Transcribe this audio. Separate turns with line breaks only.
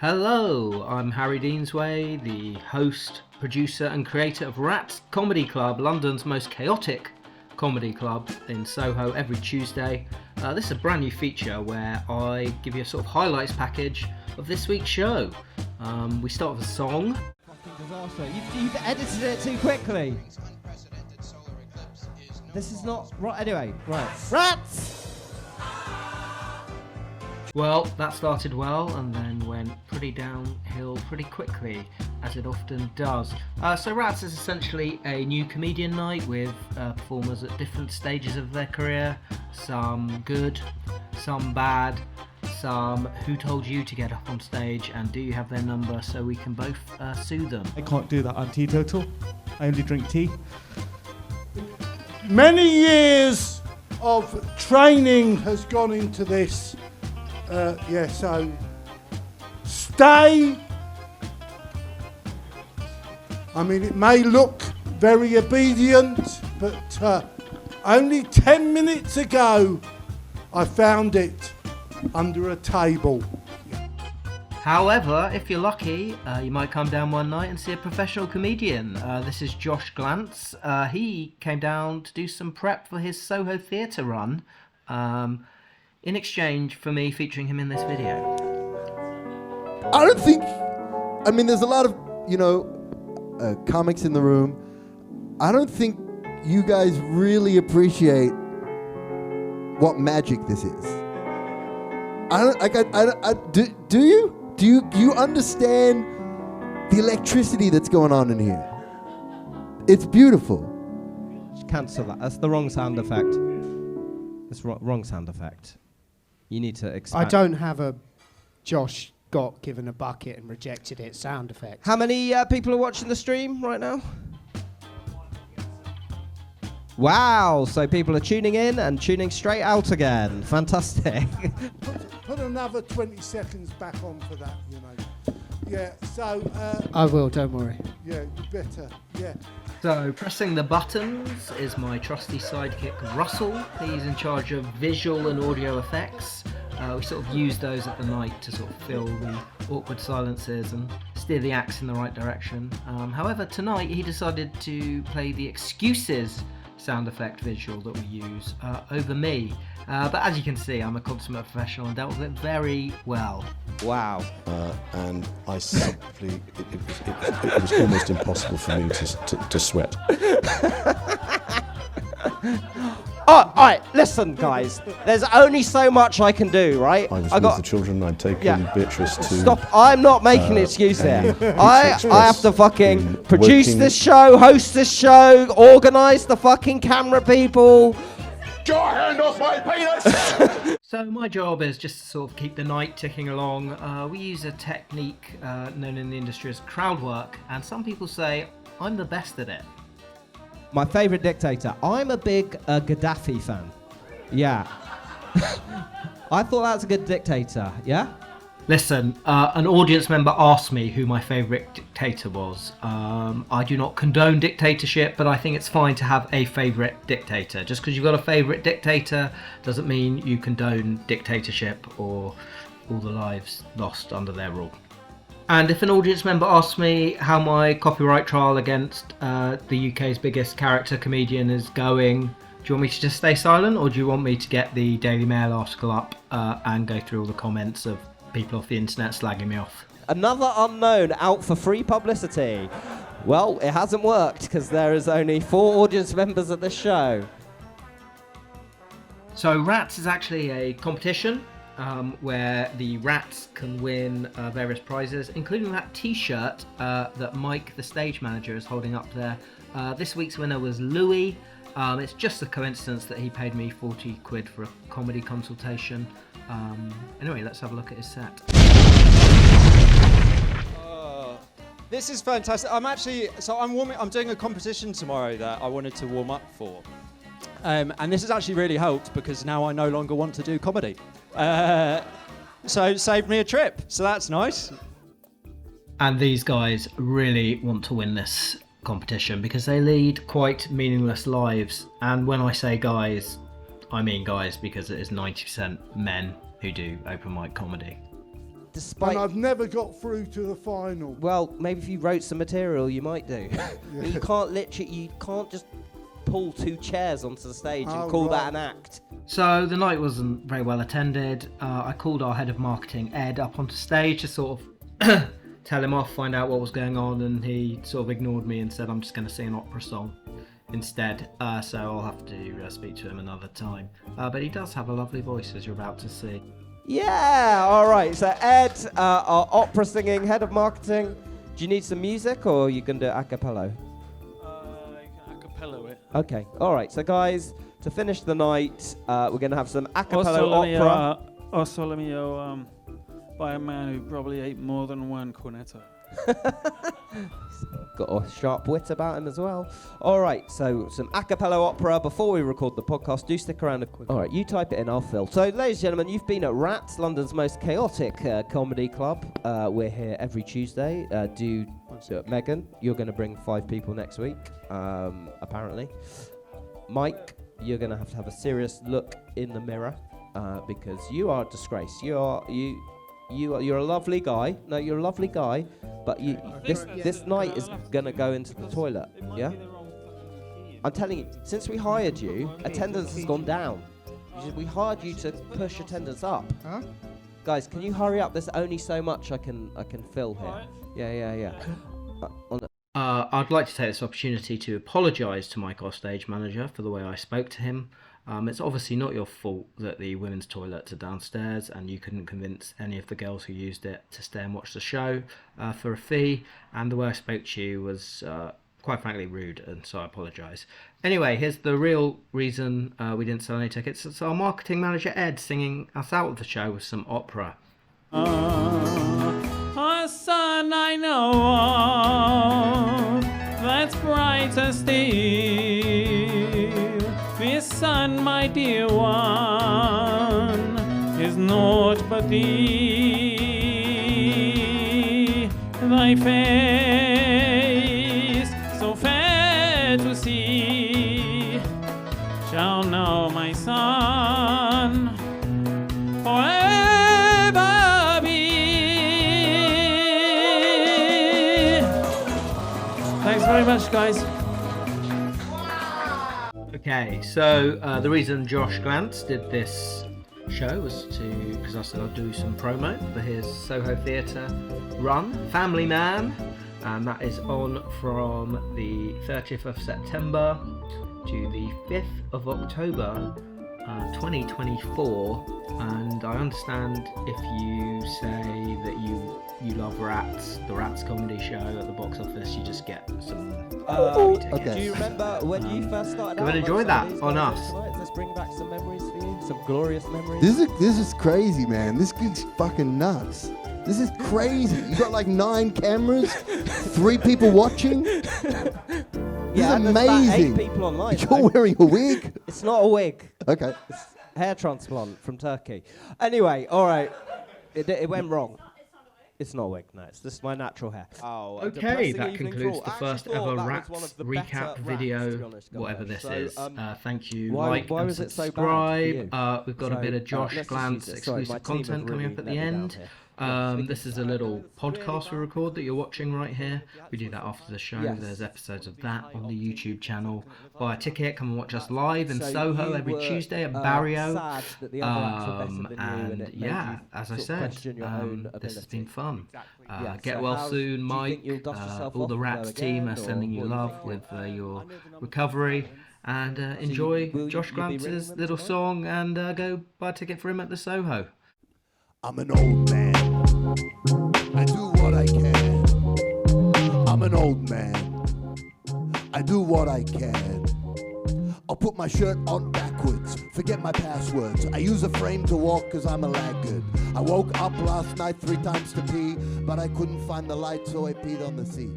Hello, I'm Harry Deansway, the host, producer and creator of Rats Comedy Club, London's most chaotic comedy club in Soho every Tuesday. This is a brand new feature where I give you a sort of highlights package of this week's show. We start with a song.
Fucking disaster. You've edited it too quickly. This is not... Right, anyway, right. Rats!
Well, that started well and then went pretty downhill pretty quickly, as it often does. So Rats is essentially a new comedian night with performers at different stages of their career. Some good, some bad, some who told you to get up on stage and do you have their number so we can both sue them.
I can't do that, I'm teetotal. I only drink tea.
Many years of training has gone into this. So stay. I mean, it may look very obedient, but only 10 minutes ago I found it under a table.
However, if you're lucky, you might come down one night and see a professional comedian. This is Josh Glantz. He came down to do some prep for his Soho theatre run. In exchange for me featuring him in this video.
I don't think, there's a lot of, comics in the room. I don't think you guys really appreciate what magic this is. Do you? Do you understand the electricity that's going on in here? It's beautiful.
Cancel that. That's the wrong sound effect. It's wrong sound effect. You need to expand.
I don't have a Josh got given a bucket and rejected it sound effect.
How many people are watching the stream right now? Wow, so people are tuning in and tuning straight out again. Fantastic.
Put another 20 seconds back on for that, Yeah, so...
I will, don't worry.
Yeah, you better, yeah.
So, pressing the buttons is my trusty sidekick Russell. He's in charge of visual and audio effects. We sort of use those at the night to sort of fill the awkward silences and steer the acts in the right direction. However, tonight he decided to play the excuses sound effect visual that we use over me. But as you can see, I'm a consummate professional and dealt with it very well.
Wow.
And I simply, it was almost impossible for me to sweat.
All right, listen, guys. There's only so much I can do, right?
I was with the children. I'd taken Beatrice to...
Stop. I'm not making an excuse here. I have to fucking produce
working...
this show, host this show, organise the fucking camera people.
Get your hand off my penis!
So my job is just to sort of keep the night ticking along. We use a technique known in the industry as crowd work, and some people say I'm the best at it.
My favourite dictator. I'm a big Gaddafi fan. Yeah. I thought that was a good dictator, yeah?
Listen, an audience member asked me who my favourite dictator was. I do not condone dictatorship, but I think it's fine to have a favourite dictator. Just because you've got a favourite dictator doesn't mean you condone dictatorship or all the lives lost under their rule. And if an audience member asks me how my copyright trial against the UK's biggest character comedian is going, do you want me to just stay silent, or do you want me to get the Daily Mail article up and go through all the comments of people off the internet slagging me off?
Another unknown out for free publicity. Well, it hasn't worked because there is only 4 audience members at this show.
So Rats is actually a competition where the Rats can win various prizes, including that t-shirt that Mike, the stage manager, is holding up there. This week's winner was Louis. It's just a coincidence that he paid me 40 quid for a comedy consultation. Anyway, let's have a look at his set.
This is fantastic. I'm doing a competition tomorrow that I wanted to warm up for. And this has actually really helped because now I no longer want to do comedy. So it saved me a trip. So that's nice.
And these guys really want to win this competition because they lead quite meaningless lives. And when I say guys, I mean guys because it is 90% men who do open mic comedy.
despite...
And I've never got through to the final.
Well, maybe if you wrote some material, you might do. You can't just pull 2 chairs onto the stage and call that an act.
So the night wasn't very well attended. I called our head of marketing, Ed, up onto stage to sort of tell him off, find out what was going on, and he sort of ignored me and said, I'm just going to sing an opera song instead. So I'll have to speak to him another time. But he does have a lovely voice, as you're about to see.
Yeah, all right. So Ed, our opera singing head of marketing. Do you need some music, or you can do a cappella?
A cappella it.
Okay, all right. So guys, to finish the night, we're going to have some a cappella opera.
O Sole Mio, by a man who probably ate more than one cornetto.
Got a sharp wit about him as well. All right, so some a cappella opera before we record the podcast. Do stick around. All right, you type it in, I'll fill. So, ladies and gentlemen, you've been at Rats, London's most chaotic comedy club. We're here every Tuesday. Megan, you're going to bring 5 people next week, apparently. Mike, you're going to have a serious look in the mirror because you are a disgrace. You're a lovely guy. No, you're a lovely guy, but this night is gonna go into the toilet. Yeah. I'm telling you, since we hired you, attendance has gone down. We hired you to push attendance up.
Huh?
Guys, can you hurry up? There's only so much I can fill here. Yeah.
I'd like to take this opportunity to apologise to Mike, our stage manager, for the way I spoke to him. It's obviously not your fault that the women's toilets are downstairs and you couldn't convince any of the girls who used it to stay and watch the show for a fee, and the way I spoke to you was quite frankly rude, and so I apologise. Anyway, here's the real reason we didn't sell any tickets. It's our marketing manager Ed singing us out of the show with some opera.
A sun I know of, that's bright as steel. This sun, my dear one, is naught but thee. Thy face, so fair to see, shall now, my son, forever be. Thanks very much, guys.
Okay, so the reason Josh Glantz did this show was because I said I'd do some promo for his Soho Theatre run, Family Man, and that is on from the 30th of September to the 5th of October 2024. And I understand if you say that you love Rats, the Rats comedy show at the box office, you just get some tickets.
Do you remember when you first started
Go
out?
and enjoy that on us.
Let's bring back some memories for you, some glorious memories.
This is crazy, man. This gig's fucking nuts. This is crazy. You got like 9 cameras, 3 people watching. This is
and there's about 8
amazing.
people online.
You're wearing a wig.
It's not a wig.
Okay.
It's hair transplant from Turkey. Anyway, all right. It went wrong. It's not a wig, no. It's just my natural hair. Oh,
Okay, that concludes the first ever Rats recap video, whatever this is. Thank you, like and
was it so bad for
subscribe.
you?
We've got a bit of Josh Glantz exclusive content coming up at the end. This is a little podcast we record that you're watching right here. We do that after the show.
Yes.
There's episodes of that on the YouTube channel. Buy a ticket, come and watch us live in Soho every Tuesday at Barrio. And yeah, as I said, this has been fun. Get well soon, Mike. All the Rats team are sending you love with your recovery. And enjoy Josh Glantz's little song and go buy a ticket for him at the Soho.
I'm an old man. I do what I can. I'm an old man. I do what I can. I'll put my shirt on backwards, forget my passwords. I use a frame to walk cause I'm a laggard. I woke up last night 3 times to pee, but I couldn't find the light so I peed on the seat.